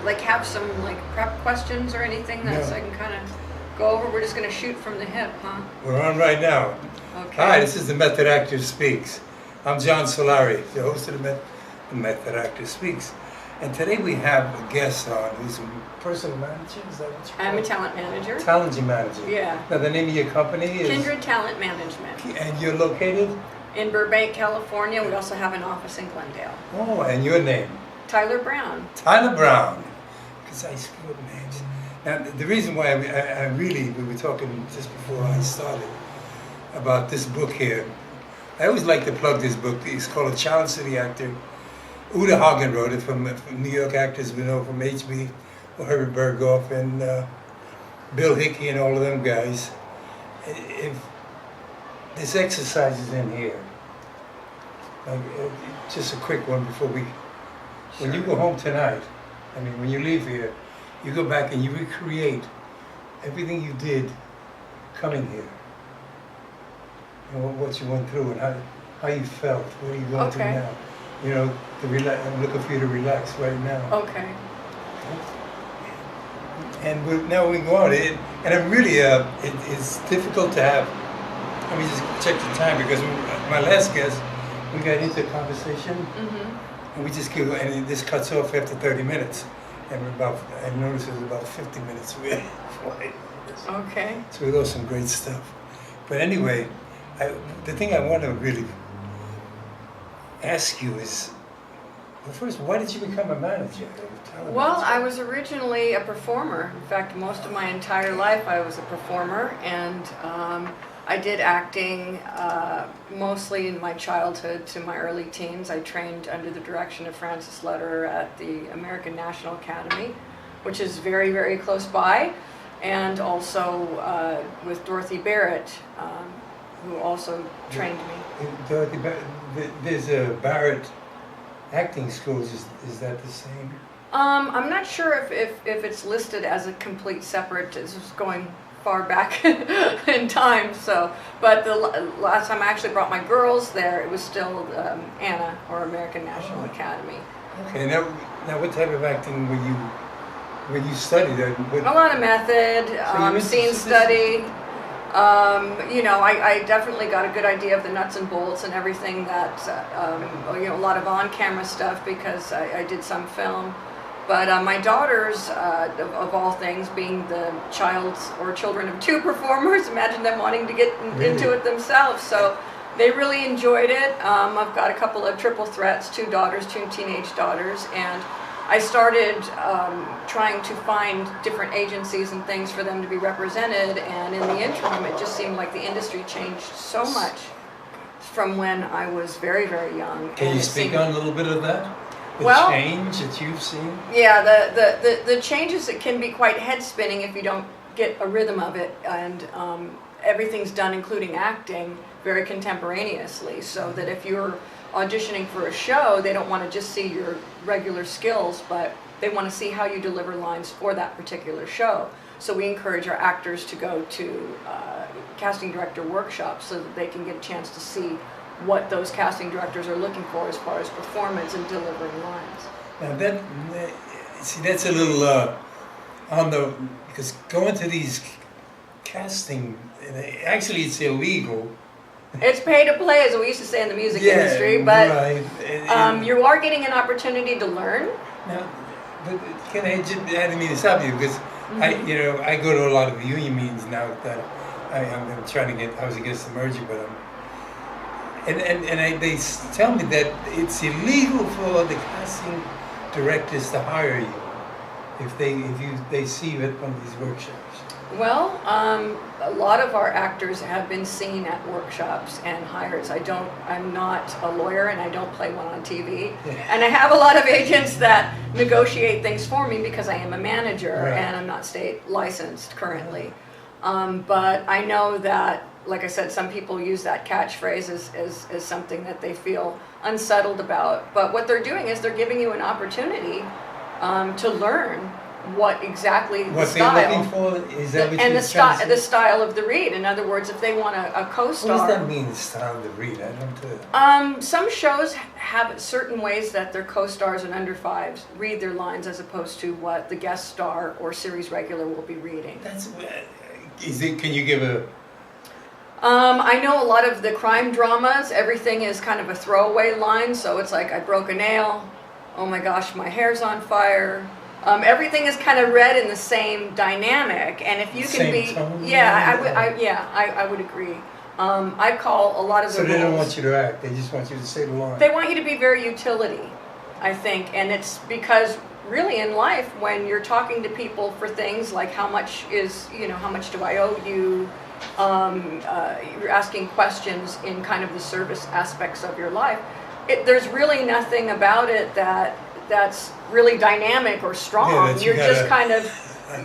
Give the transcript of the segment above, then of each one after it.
like have some like prep questions or anything that so I can kind of go over? We're just going to shoot from the hip, huh? We're on right now. Okay. Hi, this is the Method Actor Speaks. I'm John Solari, the host of the Method Actor Speaks. And today we have a guest on who's a personal manager. Is that what you call I'm a it? talent manager. Talent manager. Yeah. Now the name of your company is? KINDRED Talent Management. And you're located? In Burbank, California. We also have an office in Glendale. Oh, and your name? Tyler Browne. Tyler Browne. Because I screwed names. Now the reason why we were talking just before I started about this book here. I always like to plug this book. It's called A Challenge to the Actor. Uta Hagen wrote it from New York actors we know from HB, or Herbert Berghoff and Bill Hickey and all of them guys. If this exercise is in here, like, just a quick one before we. When you go home tonight, I mean, when you leave here, you go back and you recreate everything you did coming here. You know, what you went through and how you felt, what are you going through now. You know, I'm looking for you to relax right now. Okay. And now we go on. And I'm really, it's difficult to have. Let me just check the time because my last guest, we got into a conversation, and we just keep, and this cuts off after 30 minutes. And I noticed it was about 50 minutes away. Okay. So we lost some great stuff. But anyway, the thing I want to really ask you is, well, first, why did you become a manager? Well, I was originally a performer. In fact, most of my entire life I was a performer, and I did acting mostly in my childhood to my early teens. I trained under the direction of Francis Lederer at the American National Academy, which is very, very close by, and also with Dorothy Barrett, who also trained me. Dorothy Barrett, there's a Barrett acting school. Is that the same? I'm not sure if it's listed as a complete separate. This is going far back in time. So, but the last time I actually brought my girls there, it was still ANA, or American National Academy. Okay. Now what type of acting were you studied? A lot of method, scene study. You know, I definitely got a good idea of the nuts and bolts and everything that, you know, a lot of on-camera stuff because I did some film. But my daughters, of all things, being the children of two performers, imagine them wanting to get into it themselves. So they really enjoyed it. I've got a couple of triple threats, two teenage daughters, and I started trying to find different agencies and things for them to be represented, and in the interim it just seemed like the industry changed so much from when I was very, very young. Can you speak on a little bit of that? The change that you've seen? Yeah, the changes, it can be quite head spinning if you don't get a rhythm of it, and everything's done, including acting, very contemporaneously, so that if you're auditioning for a show, they don't want to just see your regular skills, but they want to see how you deliver lines for that particular show. So we encourage our actors to go to casting director workshops so that they can get a chance to see what those casting directors are looking for as far as performance and delivering lines. Now that's a little because going to these casting, actually it's illegal. It's pay to play, as we used to say in the music industry, but right. You are getting an opportunity to learn. Now, but I didn't mean to stop you because I go to a lot of union meetings now that I'm trying to get. I was against the merger, but they tell me that it's illegal for the casting directors to hire you if they see you at one of these workshops. Well, a lot of our actors have been seen at workshops and hired. I'm not a lawyer and I don't play one on TV. And I have a lot of agents that negotiate things for me because I am a manager and I'm not state licensed currently. But I know that, like I said, some people use that catchphrase as something that they feel unsettled about. But what they're doing is they're giving you an opportunity to learn what exactly the What style. they're looking for, is that what And you're the, trying to say? the style of the read. In other words, if they want a co-star. What does that mean, the style of the read? I don't Some shows have certain ways that their co-stars and under fives read their lines as opposed to what the guest star or series regular will be reading. Can you give a... I know a lot of the crime dramas, everything is kind of a throwaway line, so it's like, I broke a nail, oh my gosh, my hair's on fire. Everything is kind of read in the same dynamic, and if you can be... Tone? I would agree. I call a lot of the So they don't roles- want you to act, they just want you to say the line. They want you to be very utility, I think, and it's because really in life when you're talking to people for things like how much do I owe you, you're asking questions in kind of the service aspects of your life, there's really nothing about it that's really dynamic or strong. Yeah, that you're just kind of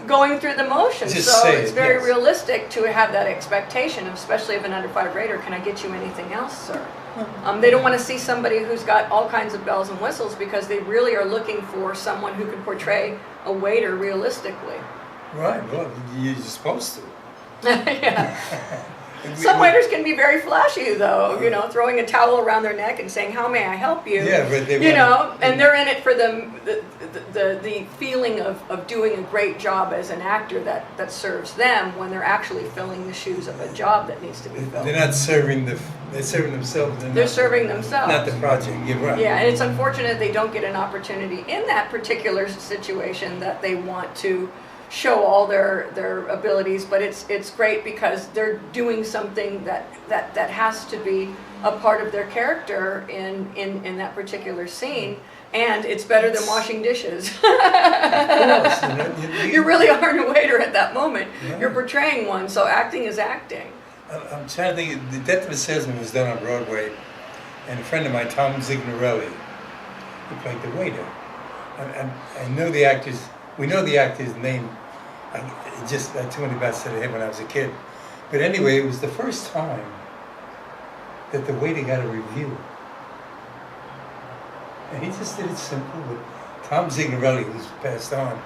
going through the motions. Just So say it's it, very yes. realistic to have that expectation, especially of an under 5 rater. Can I get you anything else, sir? They don't want to see somebody who's got all kinds of bells and whistles because they really are looking for someone who can portray a waiter realistically. Right, well, you're supposed to. Yeah. Some waiters can be very flashy, though, throwing a towel around their neck and saying, "How may I help you?" Yeah, but they and they're in it for the feeling of doing a great job as an actor that serves them when they're actually filling the shoes of a job that needs to be filled. They're not serving they're serving themselves. They're serving themselves. Not the project, you're right. Yeah, and it's unfortunate they don't get an opportunity in that particular situation that they want to show all their abilities, but it's great because they're doing something that has to be a part of their character in that particular scene, and it's better than washing dishes. Of course. You really aren't a waiter at that moment. Yeah. You're portraying one, so acting is acting. I'm trying to think, The Death of a Salesman was done on Broadway, and a friend of mine, Tom Zignarelli, he played the waiter. I know the actor's, we know the actor's name, I too many bad said of him when I was a kid. But anyway, it was the first time that the waiter got a review. And he just did it simple. But Tom Zignarelli, who's passed on,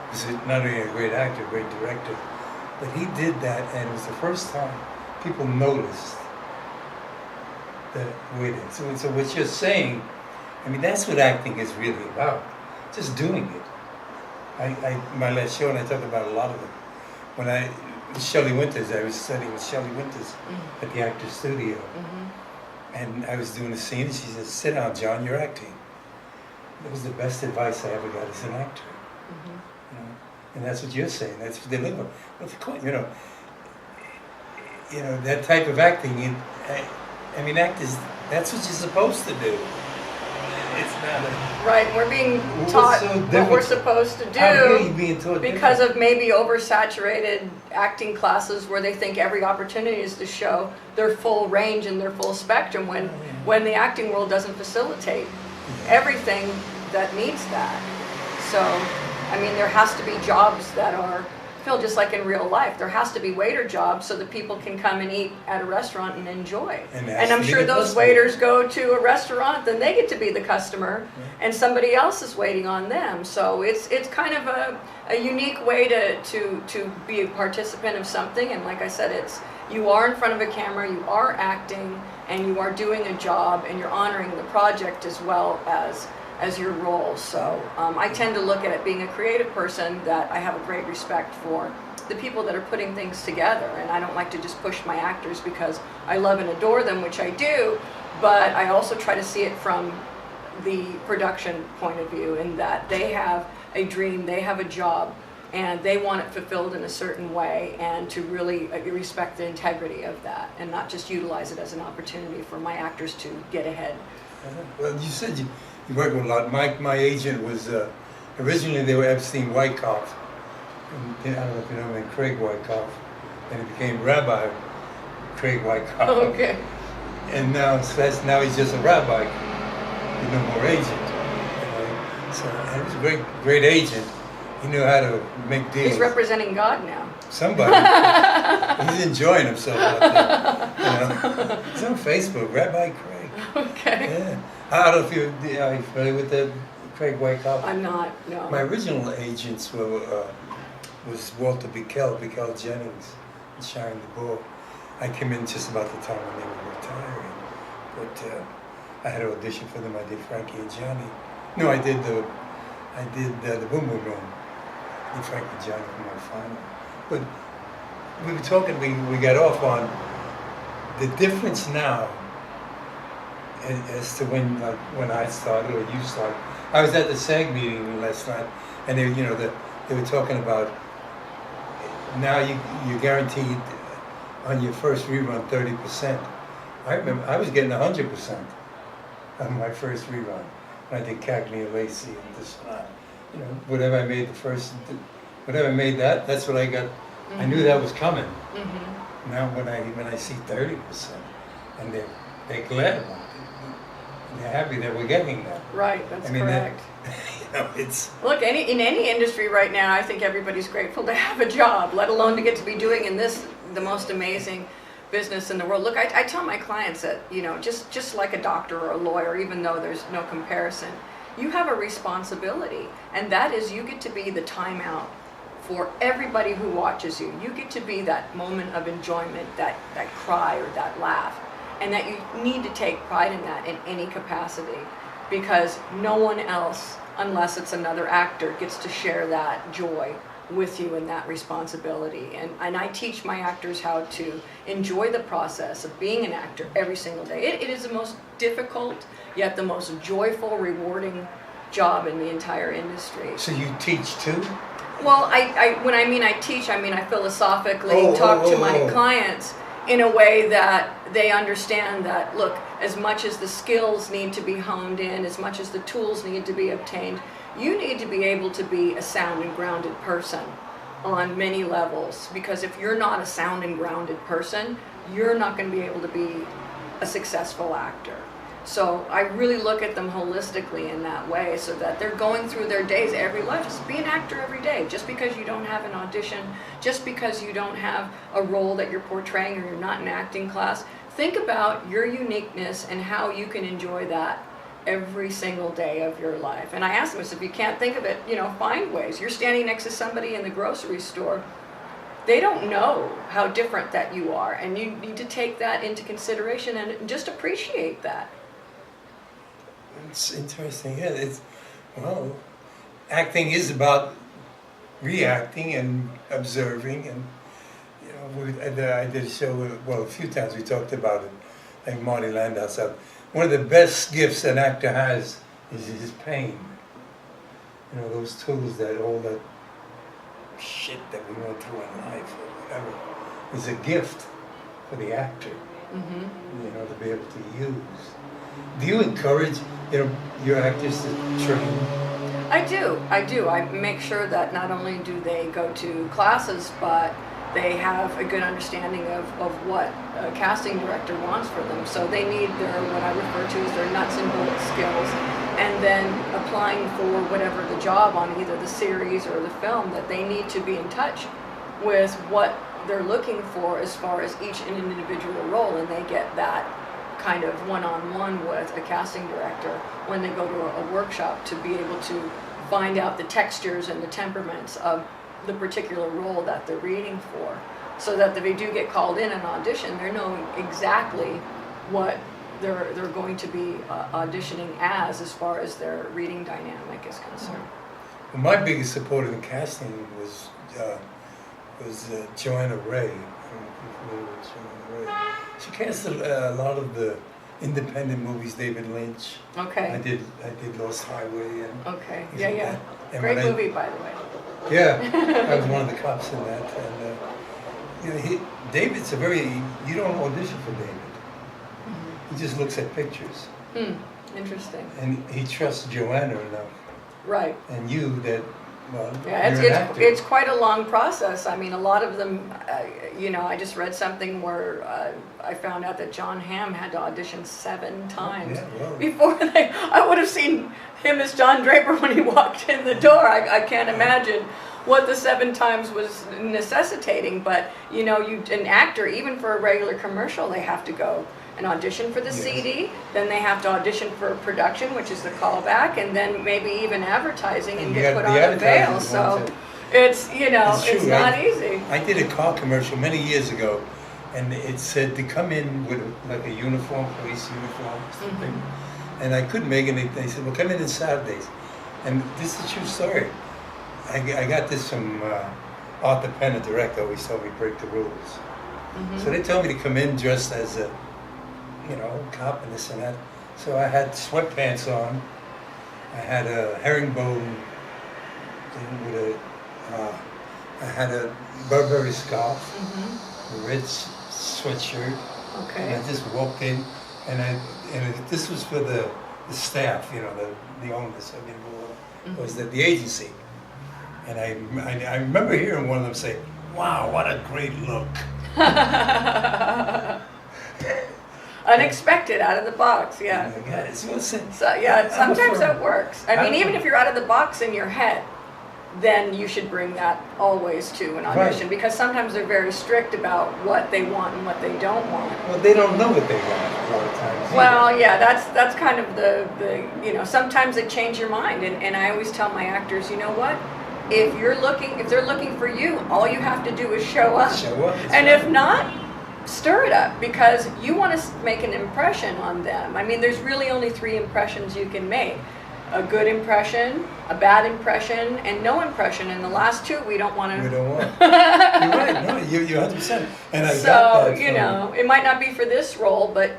was not only a great actor, a great director, but he did that, and it was the first time people noticed that waiter. So what you're saying, I mean, that's what acting is really about, just doing it. My last show, and I talked about a lot of it. When Shelley Winters, I was studying with Shelley Winters at the Actors Studio. And I was doing a scene, and she said, "Sit down, John, you're acting." That was the best advice I ever got as an actor. And that's what you're saying, that's what they live on. But of course, that type of acting, I mean, actors, that's what you're supposed to do. It's not a... Right, we're being taught what we're supposed to do being taught because of maybe oversaturated acting classes where they think every opportunity is to show their full range and their full spectrum when the acting world doesn't facilitate everything that needs that. So, I mean, there has to be jobs that are filled just like in real life. There has to be waiter jobs so that people can come and eat at a restaurant and enjoy. And I'm sure those waiters go to a restaurant, then they get to be the customer, and somebody else is waiting on them. So it's kind of a unique way to be a participant of something. And like I said, you are in front of a camera, you are acting, and you are doing a job, and you're honoring the project as well as your role. So I tend to look at it being a creative person that I have a great respect for the people that are putting things together, and I don't like to just push my actors because I love and adore them, which I do, but I also try to see it from the production point of view in that they have a dream, they have a job, and they want it fulfilled in a certain way, and to really respect the integrity of that and not just utilize it as an opportunity for my actors to get ahead. Well, you said you work with a lot. My agent was, originally they were Epstein Wyckoff. And I don't know if you know him, Craig Wyckoff. And he became Rabbi Craig Wyckoff. Okay. And now he's just a rabbi. He's no more agent. So he was a great agent. He knew how to make deals. He's representing God now. Somebody. He's enjoying himself out there. He's on Facebook, Rabbi Craig. Okay. Yeah. I don't know if you're familiar with the Craig Wyckoff? I'm not, no. My original agents was Walter Bickel Jennings, and Sharon DeBoer. I came in just about the time when they were retiring, but I had an audition for them. I did Frankie and Johnny. No, I did the Boom Boom Room. I did Frankie and Johnny for my final. But we were talking. We got off on the difference now as to when I started or you started. I was at the SAG meeting last night, and they were talking about now you're guaranteed on your first rerun 30%. I remember I was getting 100% on my first rerun when I did Cagney and Lacey and this and that. Whatever I made whatever I made that's what I got. Mm-hmm. I knew that was coming. Mm-hmm. Now when I see 30%, and they're glad about it. They're happy that we're getting that. Right, that's correct. It's... Look, in any industry right now, I think everybody's grateful to have a job, let alone to get to be doing the most amazing business in the world. Look, I tell my clients that, just like a doctor or a lawyer, even though there's no comparison, you have a responsibility, and that is you get to be the timeout for everybody who watches you. You get to be that moment of enjoyment, that cry or that laugh. And that you need to take pride in that in any capacity, because no one else, unless it's another actor, gets to share that joy with you and that responsibility. And I teach my actors how to enjoy the process of being an actor every single day. It is the most difficult, yet the most joyful, rewarding job in the entire industry. So you teach too? Well, when I teach, I philosophically talk to my clients in a way that they understand that, look, as much as the skills need to be honed in, as much as the tools need to be obtained, you need to be able to be a sound and grounded person on many levels. Because if you're not a sound and grounded person, you're not going to be able to be a successful actor. So I really look at them holistically in that way, so that they're going through their days every life. Just be an actor every day. Just because you don't have an audition, just because you don't have a role that you're portraying or you're not in acting class, think about your uniqueness and how you can enjoy that every single day of your life. And I ask them, if you can't think of it, find ways. You're standing next to somebody in the grocery store. They don't know how different that you are, and you need to take that into consideration and just appreciate that. It's interesting. Yeah, acting is about reacting and observing, and I did a show. A few times we talked about it. Like Marty Landau said, one of the best gifts an actor has is his pain. Those tools, all that shit that we went through in life or whatever, is a gift for the actor. Mm-hmm. To be able to use. Do you encourage your actors to train? I do. I make sure that not only do they go to classes, but they have a good understanding of what a casting director wants for them. So they need what I refer to as their nuts and bolts skills, and then applying for whatever the job on either the series or the film, that they need to be in touch with what they're looking for as far as each individual role, and they get that kind of one-on-one with a casting director when they go to a workshop, to be able to find out the textures and the temperaments of the particular role that they're reading for, so that if they do get called in an audition, they're knowing exactly what they're going to be auditioning as far as their reading dynamic is concerned. Well, my biggest support in casting was Joanna Ray. She cast a lot of the independent movies, David Lynch. Okay. I did Lost Highway and. Okay. Yeah. Great movie, by the way. Yeah, I was one of the cops in that, and David's you don't audition for David. Mm-hmm. He just looks at pictures. Interesting. And he trusts Joanna enough. Right. And you that. Well, yeah, it's quite a long process. A lot of them, I just read something where I found out that John Hamm had to audition 7 times before I would have seen him as John Draper when he walked in the door. I can't imagine what the 7 times was necessitating, but an actor, even for a regular commercial, they have to go an audition for the Yes. CD, then they have to audition for production, which is the callback, and then maybe even advertising and You get got put the on a veil. advertising So ones that- it's, you know, It's true, it's not right? easy. I did a car commercial many years ago, and it said to come in with like a uniform, police uniform or something. Mm-hmm. And I couldn't make it. They said, well, come in on Saturdays. And this is a true story. I got this from Arthur Penn, the director, always told me break the rules. Mm-hmm. So they told me to come in dressed as a, you know, cop and this and that. So I had sweatpants on. I had a herringbone thing with I had a Burberry scarf, Mm-hmm. a red sweatshirt, and Okay. I just walked in, this was for the staff, you know, the owners. I mean, Mm-hmm. was that the agency, and I remember hearing one of them say, "Wow, what a great look." Unexpected, out of the box, yeah. Yeah, it's what's it? So yeah, I'm a sometimes firm- that works. I mean, I'm- even if you're out of the box in your head, then you should bring that always to an audition, Right. because sometimes they're very strict about what they want and what they don't want. Well, they don't know what they want a lot of times. either. Well, yeah, that's kind of the you know, sometimes they change your mind, and I always tell my actors, you know what? If they're looking for you, all you have to do is show up. Show up. And if not, stir it up, because you want to make an impression on them. I mean, there's really only 3 impressions you can make. A good impression, a bad impression, and no impression. And the last 2 we don't want to. We don't want. You're right. No, you're 100%. And I got So, that you from- know, it might not be for this role, but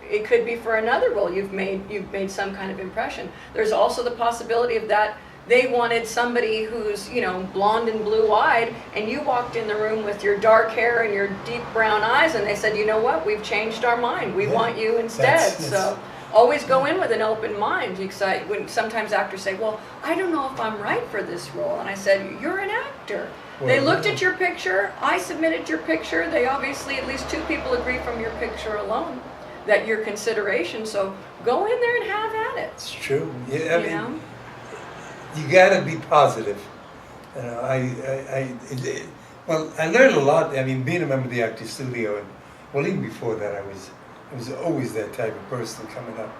it could be for another role. You've made some kind of impression. There's also the possibility of that they wanted somebody who's, you know, blonde and blue-eyed, and you walked in the room with your dark hair and your deep brown eyes, and they said, you know what, we've changed our mind. We Yeah. want you instead. That's- So always go in with an open mind. Because when sometimes actors say, well, I don't know if I'm right for this role. And I said, you're an actor. They Well, looked at your picture, I submitted your picture, they obviously, at least 2 people agree from your picture alone that you're consideration, so go in there and have at it. It's true. Yeah, I You mean, know? you gotta be positive. You know, well, I learned a lot. I mean, being a member of the Actors Studio, and well, even before that, I was always that type of person coming up.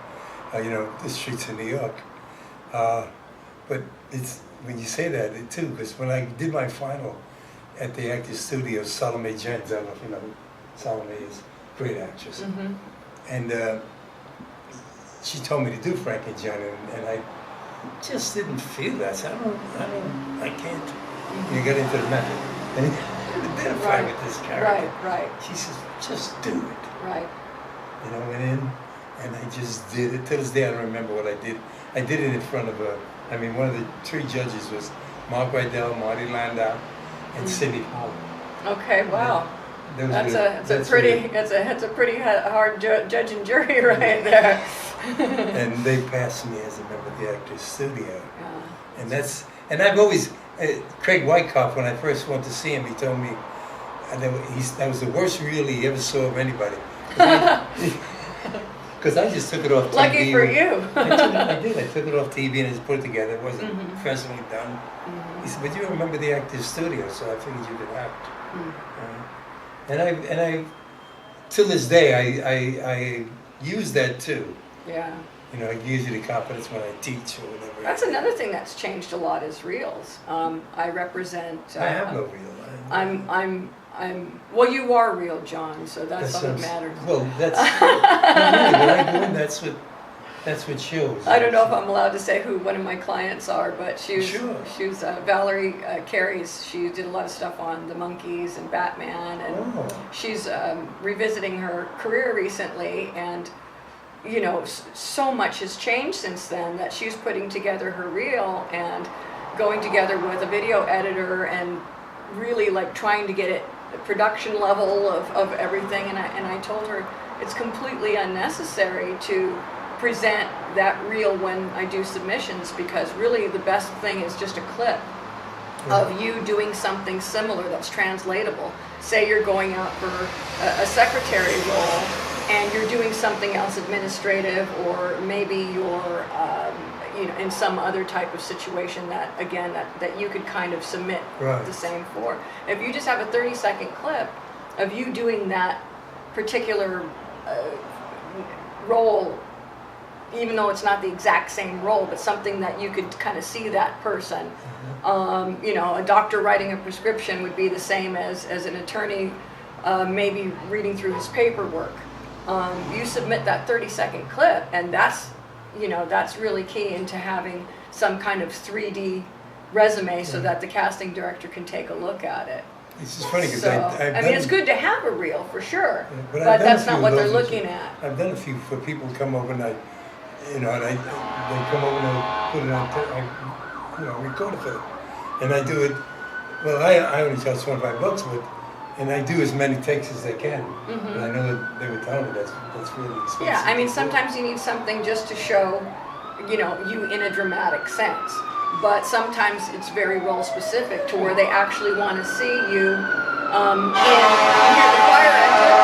You know, the streets of New York. But it's when you say that too, because when I did my final at the Actors Studio, Salome Jens, I don't know if you know who Salome is, great actress, Mm-hmm. and she told me to do Frank and John, and I just didn't feel that. So I can't. And you get into the method and identify Right. with this character. Right. She says, just do it. Right. You know, went in and I just did it. To this day, I don't remember what I did. I did it in front of one of the 3 judges was Mark Rydell, Marty Landau, and Sidney Powell. Okay, wow. Those That's were- a pretty hard judge and jury right there. and they passed me as a member of the Actors Studio. Yeah. And I've always, Craig Wyckoff, when I first went to see him, he told me that was the worst reel he ever saw of anybody. Because I just took it off TV. Lucky for you. I did. I took it off TV and I just put it together. It wasn't Mhm. professionally done. Mhm. He said, but you remember the Actors Studio, so I figured you could act. Mm. And I, to this day, I use that too. Yeah. You know, it gives you the confidence when I teach or whatever. That's another thing that's changed a lot is reels. I represent. I have no reel. Well, you are real, John, so that's all that matters. Well, that's really what I'm doing. That's what shows. I don't know if I'm allowed to say who one of my clients are, but she was Valerie Carey's. She did a lot of stuff on the Monkees and Batman, and she's revisiting her career recently, and you know, so much has changed since then that she's putting together her reel and going together with a video editor and really like trying to get it the production level of everything, and I told her it's completely unnecessary to present that reel when I do submissions, because really the best thing is just a clip of you doing something similar that's translatable. Say you're going out for a secretary role and you're doing something else administrative, or maybe you're you know, in some other type of situation that again that you could kind of submit Right. the same for. If you just have a 30-second clip of you doing that particular role, even though it's not the exact same role, but something that you could kind of see that person. You know, a doctor writing a prescription would be the same as an attorney maybe reading through his paperwork. You submit that 30-second clip, and that's, you know, that's really key into having some kind of 3D resume so that the casting director can take a look at it. It's just funny because So, I mean, it's good to have a reel for sure, but that's not what they're looking at. I've done a few for people who come over and you know, and they come over and I put it on, you know, record it for them. And I do it, well, I only charge $25, but, and I do as many takes as I can. And I know that they were telling me that's really expensive. Yeah, I mean, sometimes you need something just to show, you know, you in a dramatic sense. But sometimes it's very role specific to where they actually want to see you in hear the fire engine.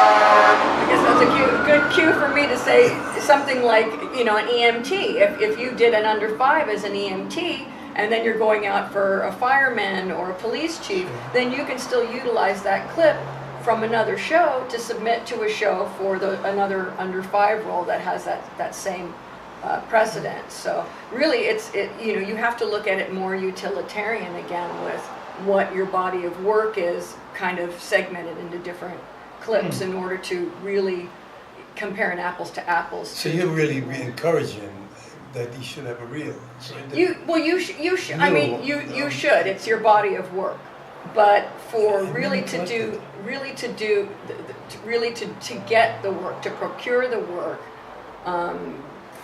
I guess that's a good cue for me to say something like, you know, an EMT. If you did an under 5 as an EMT, and then you're going out for a fireman or a police chief, then you can still utilize that clip from another show to submit to a show for another under 5 role that has that same precedent. So really, you know, you have to look at it more utilitarian again with what your body of work is kind of segmented into different clips in order to really compare an apples to apples. So you're really encouraging that you should have a reel. So you should. I mean, you should. It's your body of work. But for really to get the work, to procure the work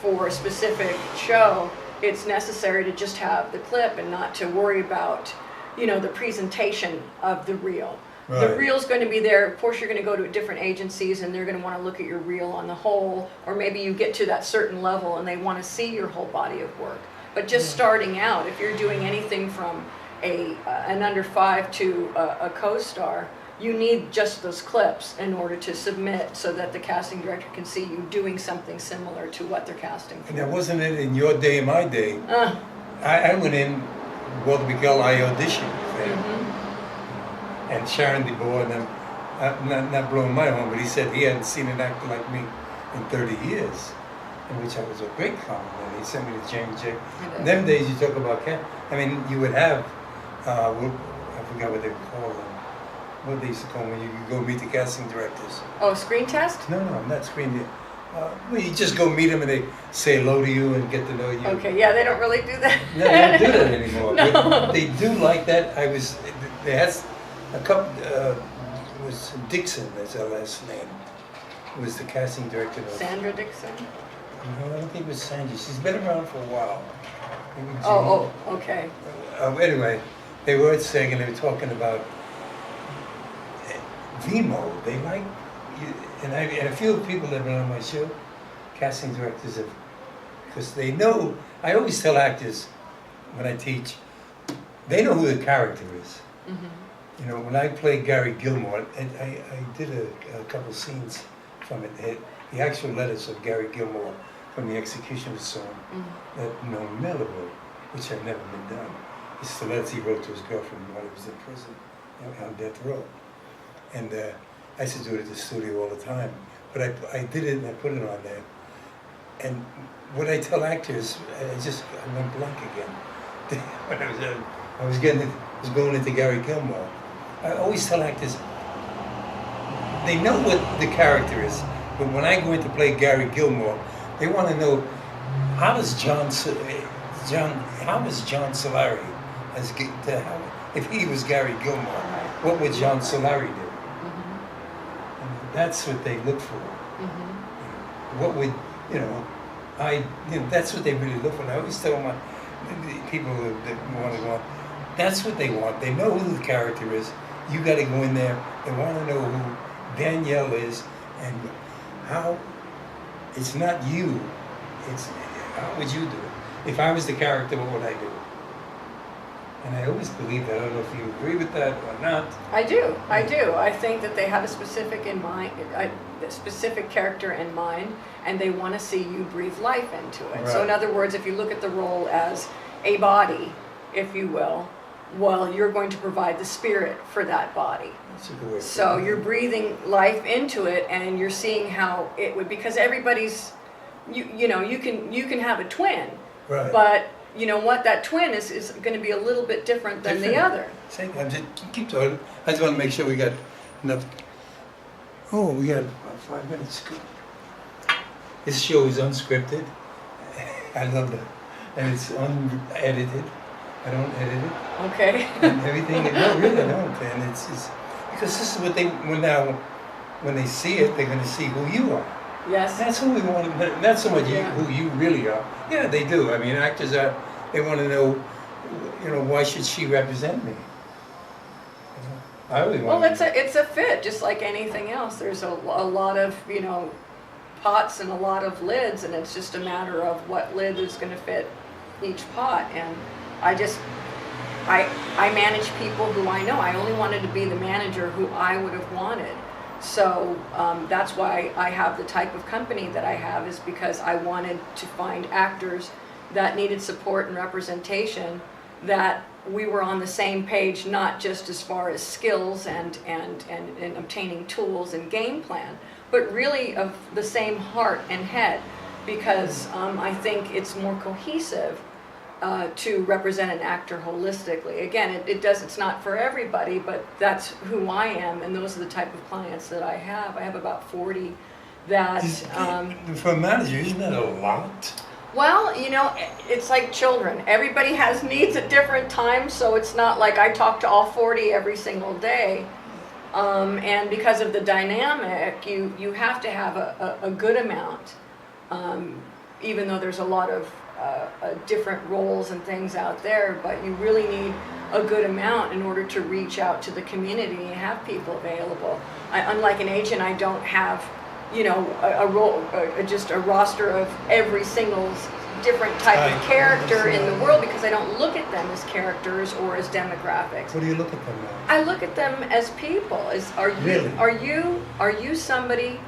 for a specific show, it's necessary to just have the clip and not to worry about, you know, the presentation of the reel. Right. The reel's going to be there. Of course, you're going to go to different agencies and they're going to want to look at your reel on the whole, or maybe you get to that certain level and they want to see your whole body of work. But just starting out, if you're doing anything from an under 5 to a co-star, you need just those clips in order to submit so that the casting director can see you doing something similar to what they're casting for. And that wasn't it in your day and my day. I went in, Walter Miguel, I auditioned for him. And Sharon DeBoer, and then, not blowing my horn, but he said he hadn't seen an actor like me in 30 years, in which I was a great compliment. He sent me to James J. In them days, you talk about I mean, you would have, I forgot what they would call them. What they used to call them when you go meet the casting directors. Oh, screen test? No, not screen. Well, you just go meet them and they say hello to you and get to know you. Okay, yeah, they don't really do that. No, they don't do that anymore. No. But they do like that. They had a couple, it was Dixon, that's her last name, was the casting director. Sandra Dixon? No, I don't think it was Sandra. She's been around for a while. Oh, okay. Anyway, they were saying, and they were talking about Vimo. They like, and a few people that have been on my show, casting directors have, because they know, I always tell actors when I teach, they know who the character is. You know, when I played Gary Gilmore, I did a couple scenes from it. The actual letters of Gary Gilmore from the execution song that Norm Miller wrote, which had never been done. It's the letters he wrote to his girlfriend while he was in prison on death row. And I used to do it at the studio all the time. But I did it and I put it on there. And what I tell actors, I went blank again. When I was going into Gary Gilmore. I always tell actors, they know what the character is, but when I go in to play Gary Gilmore, they want to know how is John Solari if he was Gary Gilmore, what would John Solari do? And that's what they look for. What would that's what they really look for. And I always tell my people that want to go on, that's what they want. They know who the character is. You got to go in there. They want to know who Danielle is and how. It's not you. It's how would you do it? If I was the character, what would I do? And I always believe that. I don't know if you agree with that or not. I do. I think that they have a specific specific character in mind, and they want to see you breathe life into it. Right. So in other words, if you look at the role as a body, if you will, well, you're going to provide the spirit for that body. That's a good way. So you're breathing life into it, and you're seeing how it would, because everybody's, you know, you can have a twin, Right. but you know what, that twin is going to be a little bit different than the other. Same. Keep talking. I just want to make sure we got enough. Oh, we got about 5 minutes. This show is unscripted. I love that. And it's unedited. I don't edit it. Okay. And everything. No, really, I don't. And it's because this is what they when they see it, they're going to see who you are. Yes. That's who we want. Not so much Yeah. who you really are. Yeah, they do. I mean, actors are. They want to know. You know, why should she represent me? I really want. Well, it's a fit, just like anything else. There's a lot of, you know, pots and a lot of lids, and it's just a matter of what lid is going to fit each pot. And I manage people who I know. I only wanted to be the manager who I would have wanted. So that's why I have the type of company that I have, is because I wanted to find actors that needed support and representation, that we were on the same page, not just as far as skills and obtaining tools and game plan, but really of the same heart and head, because I think it's more cohesive to represent an actor holistically. Again, it's not for everybody, but that's who I am, and those are the type of clients that I have. I have about 40 that... For a manager, isn't that a lot? Well, you know, it's like children. Everybody has needs at different times, so it's not like I talk to all 40 every single day. And because of the dynamic, you have to have a good amount, even though there's a lot of different roles and things out there, but you really need a good amount in order to reach out to the community and have people available. Unlike an agent, I don't have, you know, a role, just a roster of every single different type of character in the world, because I don't look at them as characters or as demographics. What do you look at them as? I look at them as people. Are you somebody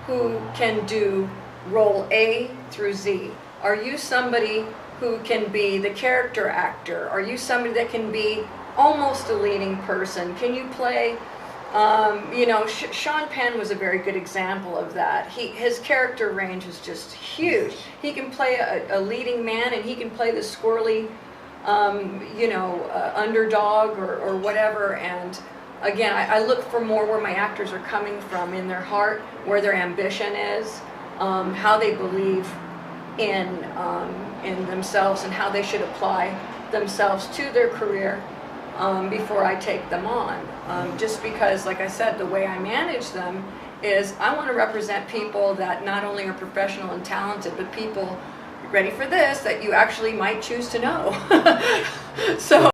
who can do role A through Z? Are you somebody who can be the character actor? Are you somebody that can be almost a leading person? Can you play? You know, Sean Penn was a very good example of that. His character range is just huge. He can play a leading man, and he can play the squirrely, you know, underdog or whatever. And again, I look for more where my actors are coming from in their heart, where their ambition is, how they believe in themselves, and how they should apply themselves to their career before I take them on. Just because, like I said, the way I manage them is I want to represent people that not only are professional and talented, but people, ready for this, that you actually might choose to know. So